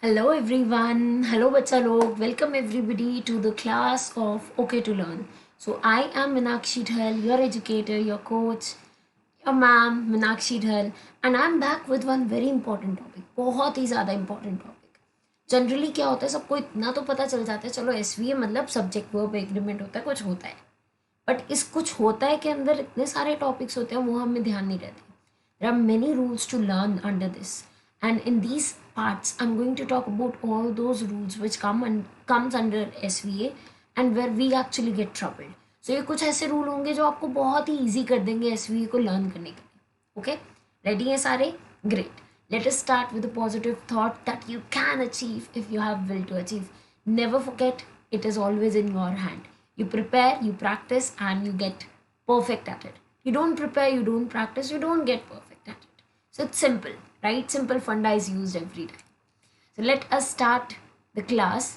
Hello everyone. Hello bachcha log. Welcome everybody to the class of Okay to Learn. So I am Meenakshi Dhal, your educator, your coach, your ma'am Meenakshi Dhal, and I'm back with one very important topic. बहुत ही ज़्यादा important topic. Generally क्या होता है, सबको इतना तो पता चल जाता है, चलो एसवीए मतलब सब्जेक्ट वर्ब एग्रीमेंट होता है, कुछ होता है, बट इस कुछ होता है के अंदर इतने सारे टॉपिक्स होते हैं, वो हमें ध्यान नहीं रहते. There are many rules to learn under this, and in these parts I'm going to talk about all those rules which comes under SVA and where we actually get troubled. So ये कुछ ऐसे rule होंगे जो आपको बहुत ही easy कर देंगे SVA को लर्न करने के लिए. Okay, ready हैं सारे? Great. Let us start with a positive thought that you can achieve if you have will to achieve. Never forget, it is always in your hand. You prepare, you practice, and you get perfect at it. You don't prepare, you don't practice, you don't get perfect at it. So it's simple, right? Simple funda is used every time. So let us start the class.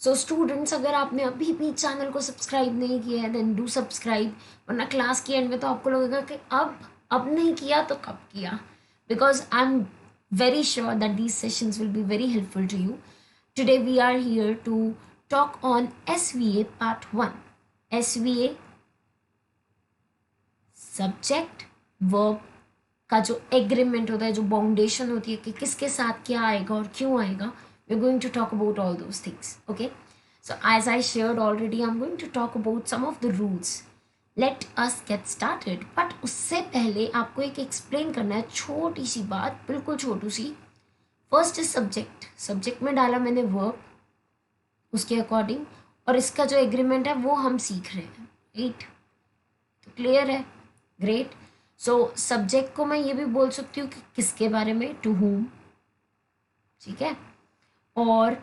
So students, अगर आपने अभी भी channel को subscribe नहीं किया है then do subscribe, वरना class के एंड में तो आपको लगेगा कि अब नहीं किया तो कब किया, because I'm very sure that these sessions will be very helpful to you. Today we are here to talk on SVA part 1. SVA subject verb का जो एग्रीमेंट होता है, जो बाउंडेशन होती है कि किसके साथ क्या आएगा और क्यों आएगा. We are going to talk about all those things. Okay, so as I shared already, I am going to talk about some of the rules. Let us get started. But उससे पहले आपको एक एक्सप्लेन करना है, छोटी सी बात, बिल्कुल छोटी सी. First is subject. सब्जेक्ट में डाला मैंने वर्ब उसके अकॉर्डिंग, और इसका जो एग्रीमेंट है वो हम सीख रहे हैं. राइट, तो क्लियर है? ग्रेट. सो सब्जेक्ट को मैं ये भी बोल सकती हूँ कि किसके बारे में, टू होम. ठीक है. और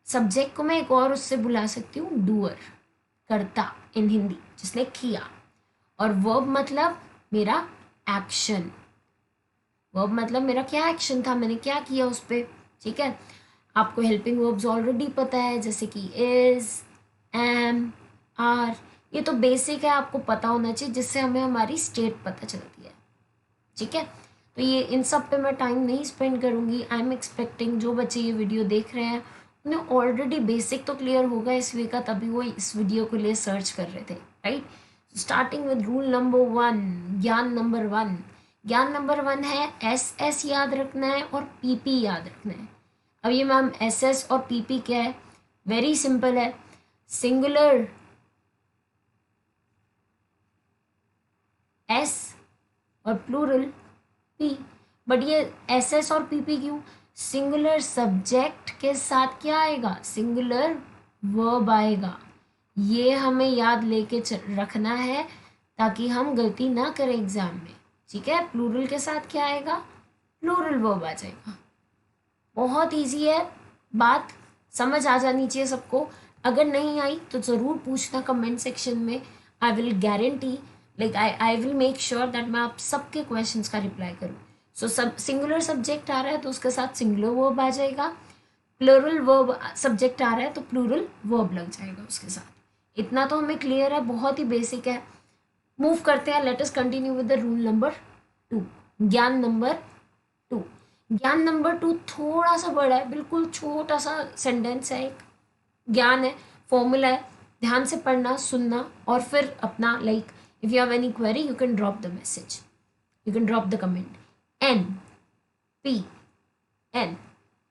सब्जेक्ट को मैं एक और उससे बुला सकती हूँ, डूअर, करता इन हिंदी, जिसने किया. और वर्ब मतलब मेरा एक्शन. वर्ब मतलब मेरा क्या एक्शन था, मैंने क्या किया उस पर. ठीक है. आपको हेल्पिंग वर्ब्स ऑलरेडी पता है, जैसे कि इज, एम, आर. ये तो बेसिक है, आपको पता होना चाहिए, जिससे हमें हमारी स्टेट पता चलती है. ठीक है. तो ये इन सब पे मैं टाइम नहीं स्पेंड करूँगी. आई एम एक्सपेक्टिंग जो बच्चे ये वीडियो देख रहे हैं उन्हें ऑलरेडी बेसिक तो क्लियर होगा इस वे का, तभी वो इस वीडियो के लिए सर्च कर रहे थे. Right. Starting with rule number 1, ज्ञान नंबर 1. ज्ञान नंबर 1 है एस याद रखना है और पी याद रखना है. अब ये मैम एस और पी क्या है? वेरी सिंपल है. सिंगुलर एस और प्लूरल पी. बट ये एस और पी क्यों? सिंगुलर सब्जेक्ट के साथ क्या आएगा? सिंगुलर वर्ब आएगा. ये हमें याद लेके रखना है ताकि हम गलती ना करें एग्जाम में. ठीक है. प्लूरल के साथ क्या आएगा? प्लूरल वर्ब आ जाएगा. बहुत इजी है, बात समझ आ जानी चाहिए सबको. अगर नहीं आई तो ज़रूर पूछना कमेंट सेक्शन में. I will guarantee, like I will make sure that मैं आप सबके क्वेश्चंस का रिप्लाई करूँ. सो सब सिंगुलर सब्जेक्ट आ रहा है तो उसके साथ सिंगुलर वर्ब आ जाएगा. प्लूरल वर्ब सब्जेक्ट आ रहा है तो प्लूरल वर्ब लग जाएगा उसके साथ. इतना तो हमें क्लियर है, बहुत ही बेसिक है. मूव करते हैं. Late us continue with the rule number 2, ज्ञान नंबर 2. ज्ञान नंबर 2 थोड़ा सा बड़ा है, बिल्कुल छोटा सा सेंटेंस है, एक ज्ञान है, फॉर्मूला है. ध्यान से पढ़ना, सुनना, और फिर अपना, like if you have any query you can drop the message, you can drop the comment. N, P, N,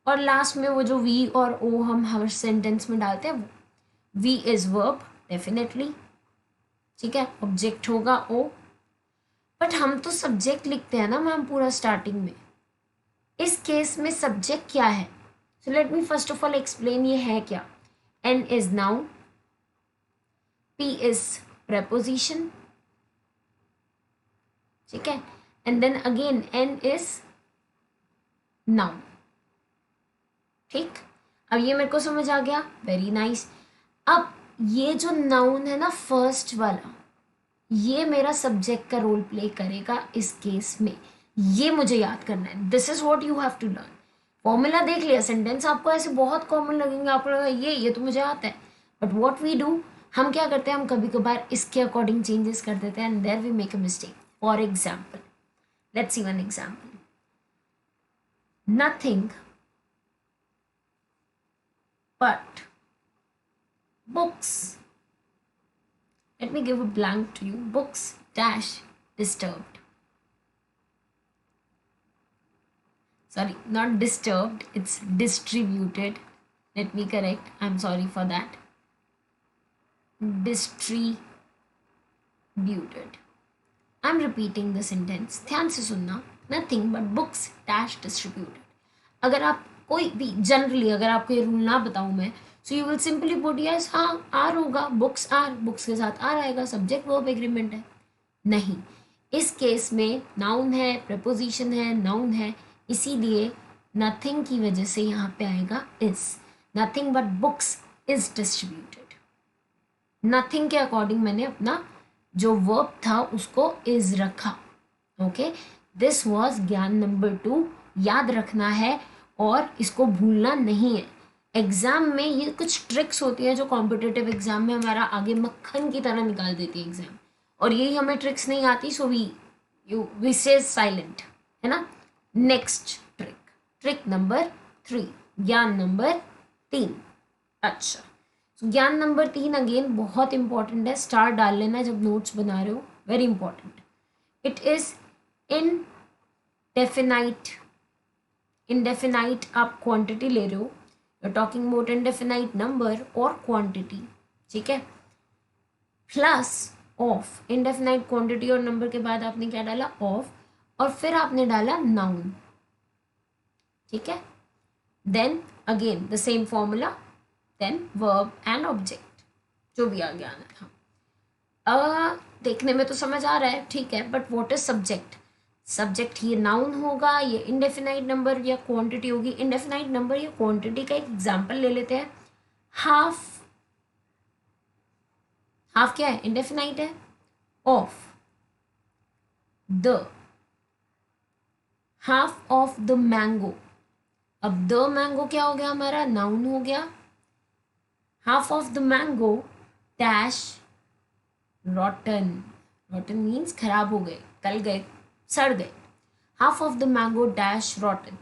और लास्ट में वो जो V और O हम हर सेंटेंस में डालते हैं, वो V is verb definitely. ठीक है. ऑब्जेक्ट होगा O. बट हम तो सब्जेक्ट लिखते हैं ना मैम पूरा स्टार्टिंग में. इस केस में सब्जेक्ट क्या है? So let me first of all explain ये है क्या. N is noun, P is preposition. ठीक है. And then again an is noun. ठीक. अब ये मेरे को समझ आ गया. Very nice. अब ये जो नाउन है ना, फर्स्ट वाला, ये मेरा सब्जेक्ट का रोल प्ले करेगा इस केस में. ये मुझे याद करना है. This is what you have to learn. Formula देख लिया, सेंटेंस आपको ऐसे बहुत कॉमन लगेंगे, आपको लगेगा ये तो मुझे आता है. बट व्हाट वी डू, हम क्या करते हैं, हम कभी कभार इसके अकॉर्डिंग चेंजेस कर देते हैं, and there we make a mistake. For example, let's see one example. nothing but books. Let me give a blank to you. Books dash disturbed. Sorry, not disturbed, it's distributed. Let me correct, I'm sorry for that. Distributed. I'm repeating the sentence, ध्यान से सुनना. Nothing but books dash distributed. अगर आप कोई भी generally अगर आपको ये रूल ना बताऊँ मैं, so you will simply put yes, हाँ आर होगा, बुक्स आर, बुक्स के साथ आर आएगा, सब्जेक्ट वर्ब एग्रीमेंट है. नहीं, इस केस में नाउन है, प्रपोजिशन है, नाउन है, इसीलिए नथिंग की वजह से यहाँ पे आएगा is. Nothing but books is distributed. Nothing के अकॉर्डिंग मैंने अपना जो वर्ब था उसको इज रखा. ओके, दिस वॉज ज्ञान नंबर 2. याद रखना है और इसको भूलना नहीं है. एग्जाम में ये कुछ ट्रिक्स होती है जो कॉम्पिटिटिव एग्जाम में हमारा आगे मक्खन की तरह निकाल देती है एग्जाम, और यही हमें ट्रिक्स नहीं आती, सो वी स्टे साइलेंट, है ना. नेक्स्ट ट्रिक, ट्रिक नंबर 3, ज्ञान नंबर 3. अच्छा, so, ज्ञान नंबर 3 अगेन बहुत इंपॉर्टेंट है, स्टार डाल लेना जब नोट्स बना रहे हो, very important. It is indefinite. Indefinite आप क्वांटिटी ले रहे हो, you are talking about indefinite number और क्वांटिटी, ठीक है. प्लस ऑफ, इनडेफिनाइट क्वांटिटी और नंबर के बाद आपने क्या डाला, ऑफ, और फिर आपने डाला नाउन, ठीक है. Then again the same formula, then verb and object, जो भी आगे आना था. देखने में तो समझ आ रहा है, ठीक है, but what is subject. Subject ये नाउन होगा, ये इनडेफिनाइट नंबर या क्वांटिटी होगी. इनडेफिनाइट नंबर या क्वांटिटी का एक एग्जांपल ले लेते हैं. हाफ, हाफ क्या है, इनडेफिनाइट है. Of the, half of the mango. अब द मैंगो क्या हो गया हमारा, नाउन हो गया. Half of the mango dash रॉटन. रॉटन means खराब हो गए, गल गए, सड़ गए. Half of the mango dash रॉटन.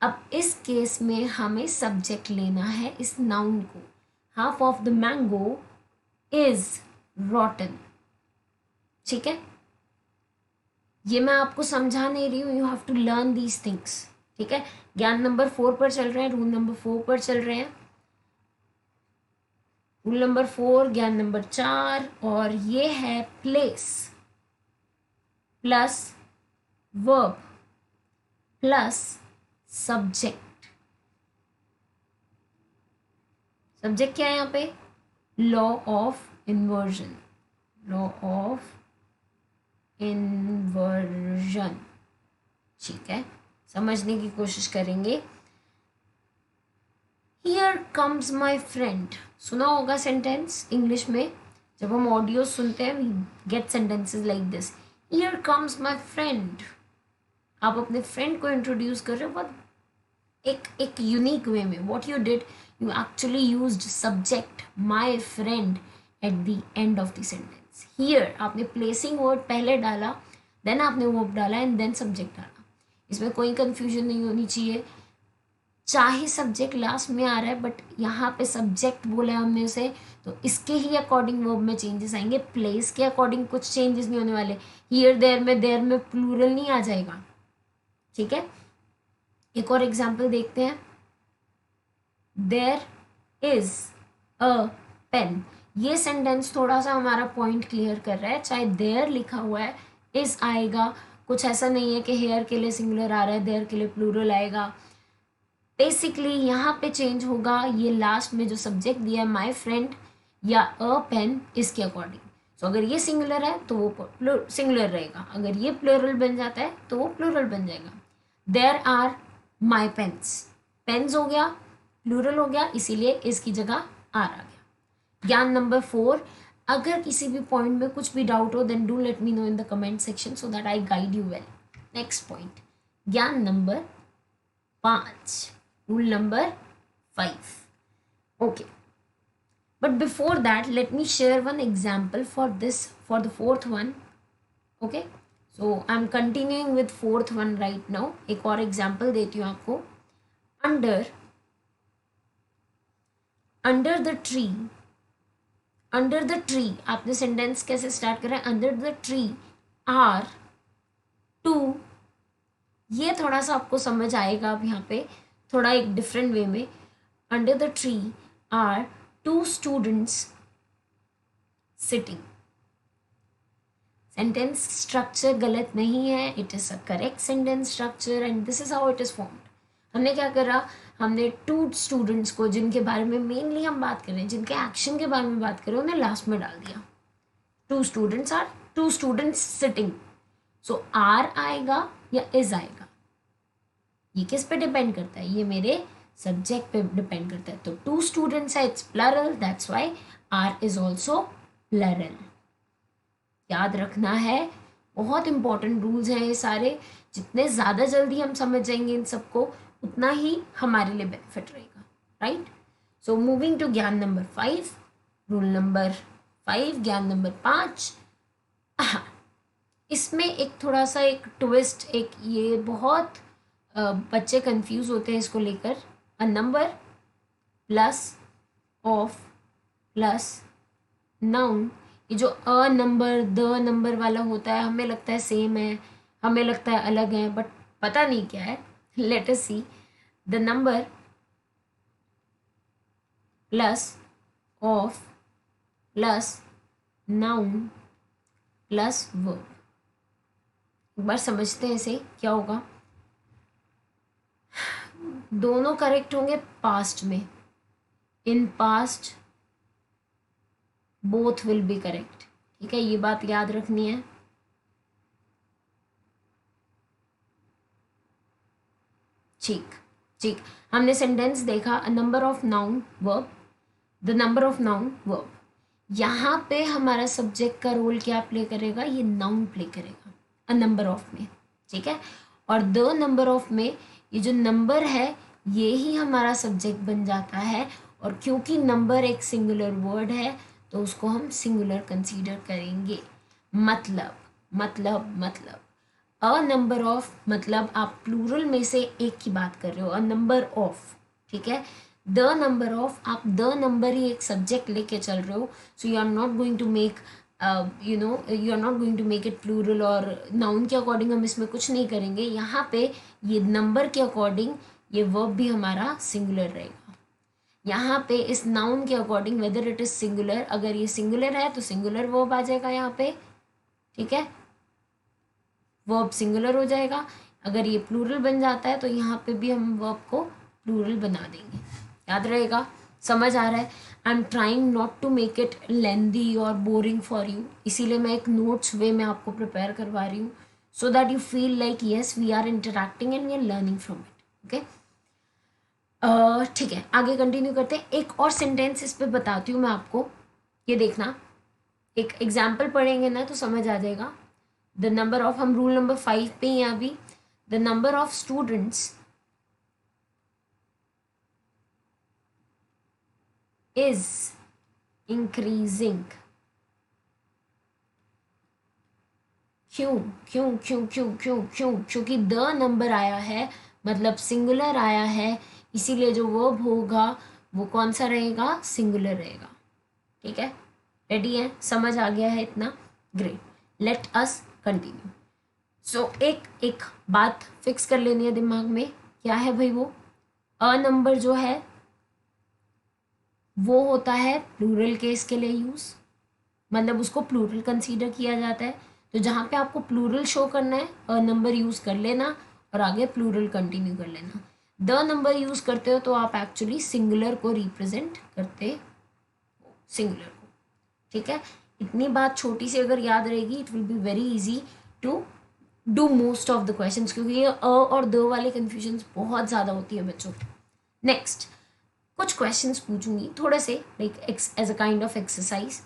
अब इस केस में हमें सब्जेक्ट लेना है इस नाउन को. Half of the mango is rotten, ठीक है. ये मैं आपको समझा नहीं रही हूँ, you have to learn these things, ठीक है. ज्ञान नंबर 4 पर चल रहे हैं, रूल नंबर 4 पर चल रहे हैं. रूल नंबर 4 ज्ञान नंबर 4, और ये है place plus verb plus subject. Subject क्या है यहाँ पे, law of inversion. Law of inversion, ठीक है, समझने की कोशिश करेंगे. Here comes my friend. सुना होगा सेंटेंस इंग्लिश में, जब हम ऑडियो सुनते हैं we get sentences like this. Here comes my friend. आप अपने फ्रेंड को इंट्रोड्यूस कर रहे हो बहुत एक यूनिक वे में. What you did, you actually used subject my friend at the end of the sentence. Here आपने प्लेसिंग वर्ड पहले डाला, देन आपने वर्ब डाला एंड देन सब्जेक्ट डाला. इसमें कोई कंफ्यूजन नहीं होनी चाहिए. चाहे सब्जेक्ट लास्ट में आ रहा है, बट यहाँ पे सब्जेक्ट बोला है हमने उसे, तो इसके ही अकॉर्डिंग वर्ब में चेंजेस आएंगे. प्लेस के अकॉर्डिंग कुछ चेंजेस नहीं होने वाले. हियर देयर में प्लूरल नहीं आ जाएगा, ठीक है. एक और एग्जाम्पल देखते हैं. There is a pen. ये सेंटेंस थोड़ा सा हमारा पॉइंट क्लियर कर रहा है. चाहे देयर लिखा हुआ है, इज आएगा. कुछ ऐसा नहीं है कि हेयर के लिए सिंगुलर आ रहा है, देयर के लिए प्लूरल आएगा. बेसिकली यहाँ पे चेंज होगा ये लास्ट में जो सब्जेक्ट दिया है माई फ्रेंड या अ पेन, इसके अकॉर्डिंग. सो अगर ये सिंगुलर है तो वो सिंगुलर रहेगा, अगर ये प्लूरल बन जाता है तो वो प्लूरल बन जाएगा. There are my pens. Pens हो गया, प्लूरल हो गया, इसीलिए इसकी जगह आर आ गया. ज्ञान नंबर 4. अगर किसी भी पॉइंट में कुछ भी डाउट हो then do let me know in the comment section so that I guide you well. Next point, ज्ञान number 5, rule number 5. Okay, but before that let me share one example for the fourth one. Okay, so I am continuing with fourth one right now. एक और example देती हूँ आपको. Under under the tree, under the tree आपने sentence कैसे start करा है? Under the tree are two. ये थोड़ा सा आपको समझ आएगा अब यहाँ पे थोड़ा एक डिफरेंट वे में. Under the tree are two students sitting. Sentence structure गलत नहीं है, it is a correct sentence structure and this is how it is formed. हमने क्या करा? हमने टू स्टूडेंट्स को जिनके बारे में मेनली हम बात कर रहे हैं, जिनके एक्शन के बारे में बात कर रहे हैं, उन्हें लास्ट में डाल दिया. Two students are two students sitting. So are आएगा या इज आएगा, ये किस पे डिपेंड करता है? ये मेरे सब्जेक्ट पे डिपेंड करता है. तो टू स्टूडेंट्स है, it's plural, that's why are is also plural. याद रखना है, बहुत इंपॉर्टेंट रूल्स हैं ये सारे. जितने ज़्यादा जल्दी हम समझ जाएंगे इन सबको उतना ही हमारे लिए बेनिफिट रहेगा. राइट. सो मूविंग टू ज्ञान नंबर 5, रूल नंबर 5, ज्ञान नंबर 5. इसमें एक थोड़ा सा एक ट्विस्ट, एक ये बहुत बच्चे कंफ्यूज होते हैं इसको लेकर. A number plus of plus noun. ये जो अ नंबर द नंबर वाला होता है हमें लगता है सेम है, हमें लगता है अलग है, बट पता नहीं क्या है. Let us see. The number plus of plus noun plus verb. एक बार समझते हैं इसे क्या होगा. दोनों करेक्ट होंगे पास्ट में. In past both will be correct. ठीक है, ये बात याद रखनी है. ठीक ठीक. हमने सेंटेंस देखा अ number of noun verb, the number of noun verb. यहाँ पे हमारा सब्जेक्ट का रोल क्या प्ले करेगा? ये नाउन प्ले करेगा अ नंबर ऑफ में. ठीक है. और द नंबर ऑफ में ये जो नंबर है ये ही हमारा सब्जेक्ट बन जाता है. और क्योंकि नंबर एक सिंगुलर वर्ड है तो उसको हम सिंगुलर कंसीडर करेंगे. मतलब अ नंबर ऑफ मतलब आप प्लूरल में से एक की बात कर रहे हो, अ नंबर ऑफ. ठीक है. द नंबर ऑफ आप द नंबर ही एक सब्जेक्ट लेके चल रहे हो. So you are not going to make you are not going to make it plural और नाउन के अकॉर्डिंग हम इसमें कुछ नहीं करेंगे. यहाँ पे ये नंबर के अकॉर्डिंग ये वर्ब भी हमारा सिंगुलर रहेगा. यहाँ पे इस नाउन के according whether it is singular, अगर ये सिंगुलर है तो सिंगुलर वर्ब आ जाएगा यहाँ पे. ठीक है, वर्ब सिंगुलर हो जाएगा. अगर ये प्लूरल बन जाता है तो यहाँ पे भी हम वर्ब को प्लूरल बना देंगे. याद रहेगा, समझ आ रहा है. I am trying not to make it lengthy और बोरिंग फॉर यू, इसीलिए मैं एक नोट्स वे में आपको प्रिपेयर करवा रही हूँ so that you feel like yes we are interacting and we are learning from it. Okay, ठीक है, आगे कंटिन्यू करते हैं. एक और सेंटेंस इस पे बताती हूँ मैं आपको, ये देखना. एक एग्जाम्पल पढ़ेंगे ना तो समझ आ जाएगा. द नंबर ऑफ, हम रूल नंबर 5 पे ही हैं अभी. The number of students is increasing. क्यों क्यों क्यों क्यों क्यों क्यों? क्योंकि द नंबर आया है, मतलब सिंगुलर आया है, इसीलिए जो वर्ब होगा वो कौन सा रहेगा? सिंगुलर रहेगा. ठीक है, रेडी है, समझ आ गया है इतना? Great, let us continue. So एक बात फिक्स कर लेनी है दिमाग में. क्या है भाई वो? अ नंबर जो है वो होता है प्लूरल केस के लिए यूज, मतलब उसको प्लूरल कंसीडर किया जाता है. तो जहाँ पे आपको प्लूरल शो करना है अ नंबर यूज कर लेना और आगे प्लूरल कंटिन्यू कर लेना. द नंबर यूज करते हो तो आप एक्चुअली सिंगुलर को रिप्रेजेंट करते हो, सिंगुलर को. ठीक है, इतनी बात छोटी सी अगर याद रहेगी it will be very easy to do most of the questions, क्योंकि ये अ और द वाले कन्फ्यूजन बहुत ज़्यादा होती है बच्चों. नेक्स्ट कुछ क्वेश्चंस पूछूंगी थोड़े से, like as a kind of exercise.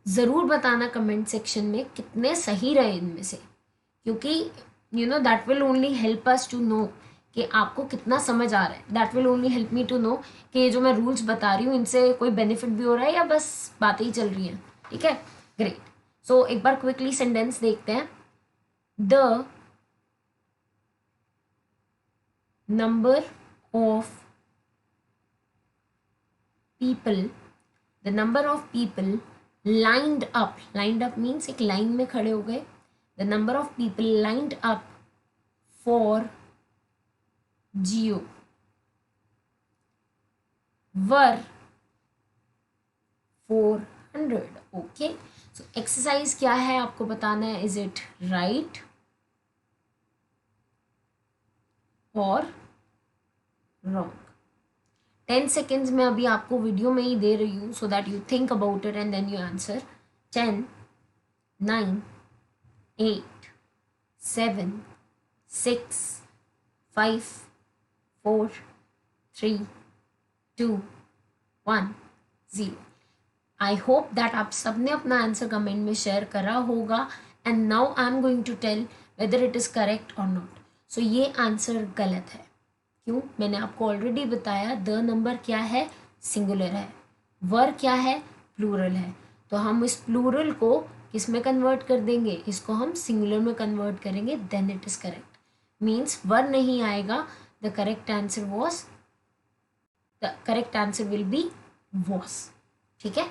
ज़रूर बताना कमेंट सेक्शन में कितने सही रहे इनमें से, क्योंकि you know that will only help us to know कि आपको कितना समझ आ रहा है. That will only help me to know कि ये जो मैं रूल्स बता रही हूँ इनसे कोई बेनिफिट भी हो रहा है या बस बातें ही चल रही हैं. ठीक है, ग्रेट. सो एक बार क्विकली सेंटेंस देखते हैं. The number of people, the number of people lined up means एक लाइन में खड़े हो गए, the number of people lined up for Jio were 400. Okay, so exercise क्या है आपको बताना है, इज इट राइट और रॉन्ग. 10 सेकेंड्स में अभी आपको वीडियो में ही दे रही हूँ so that you think about it and then you answer. 10, 9, 8, 7, 6, 5, 4, 3, 2, 1, 0. I hope that आप सबने अपना आंसर कमेंट में शेयर करा होगा. And now I am going to tell whether it is correct और नॉट. सो ये आंसर गलत है. क्यों? मैंने आपको ऑलरेडी बताया, द नंबर क्या है, सिंगुलर है, वर क्या है, प्लूरल है. तो हम इस प्लूरल को किस में कन्वर्ट कर देंगे, इसको हम सिंगुलर में कन्वर्ट करेंगे, then it is correct. Means were नहीं आएगा. The correct answer was, the correct answer will be was. ठीक है,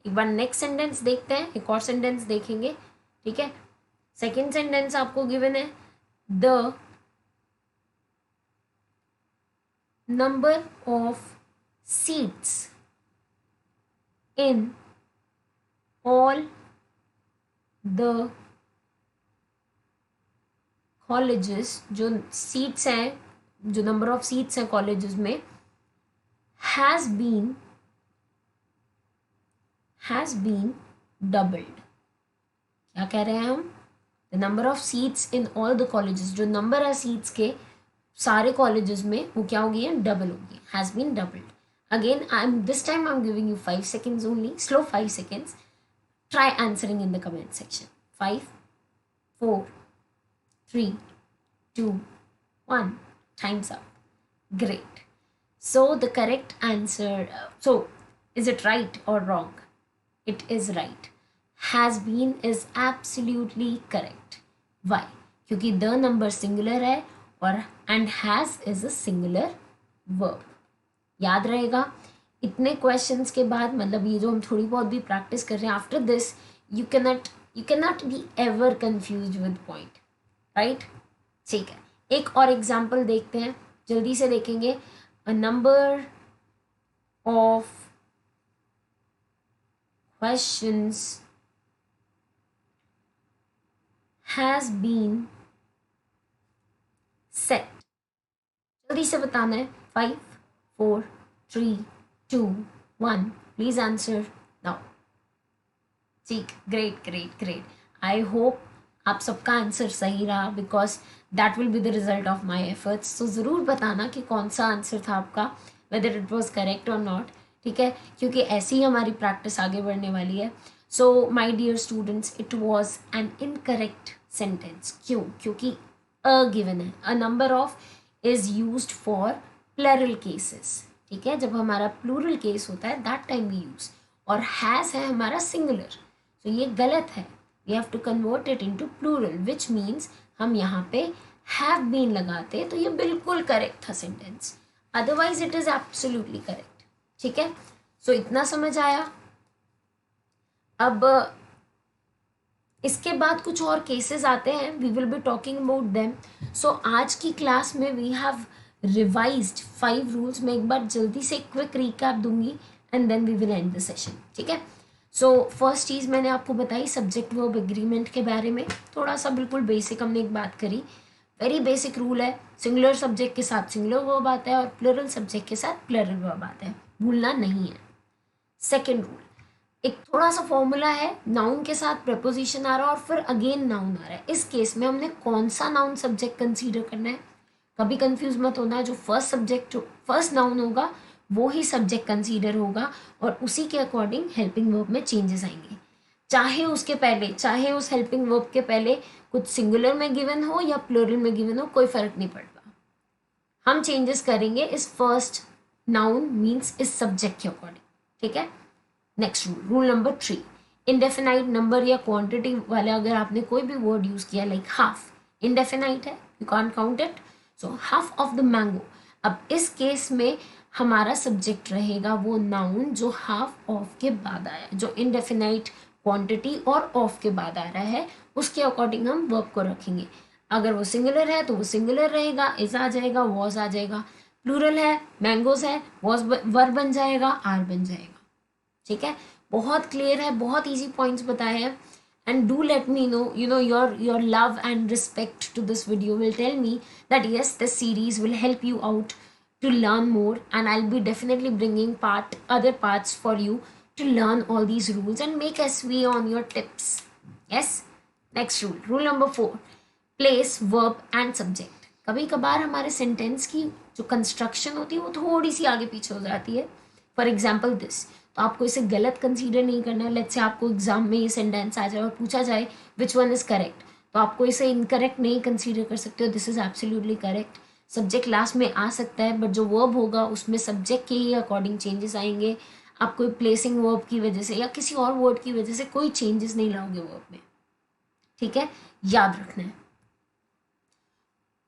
एक बार नेक्स्ट सेंटेंस देखते हैं, एक और सेंटेंस देखेंगे. ठीक है, सेकेंड सेंटेंस आपको गिवन है, the number of seats in all the colleges, जो सीट्स हैं, जो नंबर ऑफ सीट्स हैं कॉलेजेस में, has been doubled. क्या कह रहे हैं हम, the number of seats in all the colleges, जो नंबर है सीट्स के सारे कॉलेजेस में, वो क्या हो गई है, डबल हो गई, has been doubled. Again this time I'm giving you 5 seconds only, slow 5 seconds. Try answering in the comment section. 5, 4, 3, 2, 1. Time's up. Great. So the correct answer, so is it right or wrong? It is right. Has been is absolutely correct. Why? क्योंकि the number singular है और and has is a singular verb. याद रहेगा. इतने questions के बाद, मतलब ये जो हम थोड़ी बहुत भी प्रैक्टिस कर रहे हैं, after this you cannot be ever confuse with point, right. ठीक है, एक और एग्जाम्पल देखते हैं, जल्दी से देखेंगे. A number of questions has been set. जल्दी से बताना है. 5, 4, 3, 2, 1. Please answer now. ठीक, great great great. I hope आप सबका आंसर सही रहा, because that will be the result of my efforts. तो ज़रूर बताना कि कौन सा आंसर था आपका, वेदर इट वॉज करेक्ट और नॉट. ठीक है, क्योंकि ऐसी ही हमारी प्रैक्टिस आगे बढ़ने वाली है. So my dear students, it was an incorrect sentence. क्यों? क्योंकि अ गिवन है. A number of is used for plural cases. ठीक है, जब हमारा प्लूरल केस होता है दैट टाइम वी यूज. और हैज़ है हमारा सिंगुलर, तो ये गलत है. We have to convert it into plural, which means हम यहाँ पे हैव बीन लगाते तो ये बिल्कुल करेक्ट था sentence. Otherwise it is absolutely correct. ठीक है, सो इतना समझ आया. अब इसके बाद कुछ और केसेस आते हैं, we will be talking about them. So आज की क्लास में वी हैव रिवाइज्ड 5 रूल्स. मैं एक बार जल्दी से क्विक रिकैप दूंगी and then we will end the session. ठीक है, सो फर्स्ट चीज़ मैंने आपको बताई सब्जेक्ट वर्ब एग्रीमेंट के बारे में. थोड़ा सा बिल्कुल बेसिक हमने एक बात करी. वेरी बेसिक रूल है, सिंगुलर सब्जेक्ट के साथ सिंगुलर वर्ब आता है और प्लरल सब्जेक्ट के साथ प्लरल वर्ब आता है, भूलना नहीं है. सेकेंड रूल, एक थोड़ा सा फॉर्मूला है, नाउन के साथ प्रपोजिशन आ रहा है और फिर अगेन नाउन आ रहा है. इस केस में हमने कौन सा नाउन सब्जेक्ट कंसीडर करना है, कभी कंफ्यूज मत होना. जो फर्स्ट नाउन होगा वो ही सब्जेक्ट कंसीडर होगा और उसी के अकॉर्डिंग हेल्पिंग वर्ब में चेंजेस आएंगे. चाहे उस हेल्पिंग वर्ब के पहले कुछ सिंगुलर में गिवन हो या प्लूरल में गिवन हो, कोई फर्क नहीं पड़ता. हम चेंजेस करेंगे इस फर्स्ट नाउन मीन्स इस सब्जेक्ट के अकॉर्डिंग. ठीक है, next rule, rule number 3, indefinite number या क्वांटिटी वाला अगर आपने कोई भी वर्ड यूज किया लाइक हाफ, इंडेफिनाइट है, you can't count it, so half of the mango. अब इस केस में हमारा सब्जेक्ट रहेगा वो नाउन जो हाफ ऑफ के बाद आया, जो इंडेफिनाइट क्वांटिटी और ऑफ के बाद आ रहा है, उसके अकॉर्डिंग हम वर्ब को रखेंगे। अगर वो सिंगुलर है तो वो सिंगुलर रहेगा, इज आ जाएगा, वॉज आ जाएगा। प्लूरल है, मैंगोज है, वॉज वर्ब बन जाएगा, आर बन जाएगा। ठीक है, बहुत क्लियर है, बहुत इजी पॉइंट्स बताए हैं। And do let me know, you know, your love and respect to this video will tell me that yes, this series will help you out to learn more, and I'll be definitely bringing other parts for you to learn all these rules and make SV on your tips. Yes. Next rule number 4, place verb and subject। कभी कभार हमारे sentence की जो construction होती है वो थोड़ी सी आगे पीछे हो जाती है। फॉर एग्जाम्पल दिस, तो आपको इसे गलत कंसीडर नहीं करना है। लेट्स से आपको एग्जाम में ये सेंटेंस आ जाए और पूछा जाए विच वन इज करेक्ट, तो आपको इसे इनकरेक्ट नहीं कंसीडर कर सकते हो, this is absolutely correct. Subject last में आ सकता है, बट जो वर्ब होगा उसमें सब्जेक्ट के ही अकॉर्डिंग चेंजेस आएंगे। आप कोई प्लेसिंग वर्ब की वजह से या किसी और वर्ड की वजह से कोई चेंजेस नहीं लाओगे वर्ब में। ठीक है, याद रखना है।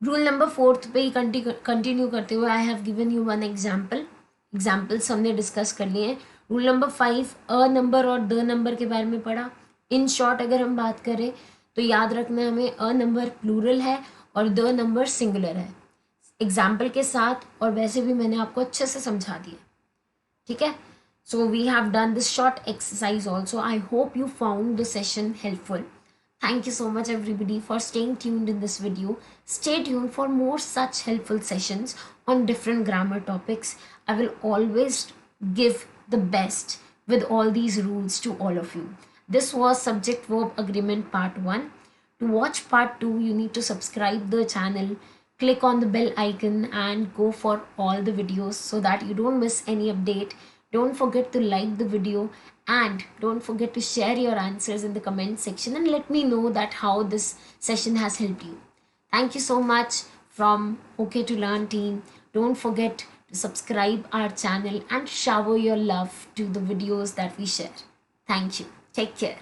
रूल नंबर 4 पे ही कंटिन्यू करते हुए I have given you one examples हमने डिस्कस कर लिए हैं। रूल नंबर 5, अ नंबर और द नंबर के बारे में पढ़ा। इन शॉर्ट अगर हम बात करें तो याद रखना हमें अ नंबर प्लूरल है और द नंबर सिंगुलर है, एग्जाम्पल के साथ, और वैसे भी मैंने आपको अच्छे से समझा दिया। ठीक है, so we have done this short exercise also. I hope you found the session helpful. Thank you so much everybody for staying tuned in this video. Stay tuned for more such helpful sessions on different grammar topics. I will always give the best with all these rules to all of you. This was subject verb agreement part 1. To watch part 2, you need to subscribe the channel, click on the bell icon and go for all the videos so that you don't miss any update. Don't forget to like the video and don't forget to share your answers in the comment section and let me know that how this session has helped you. Thank you so much from OK to Learn team. Don't forget to subscribe our channel and shower your love to the videos that we share. Thank you. Take care.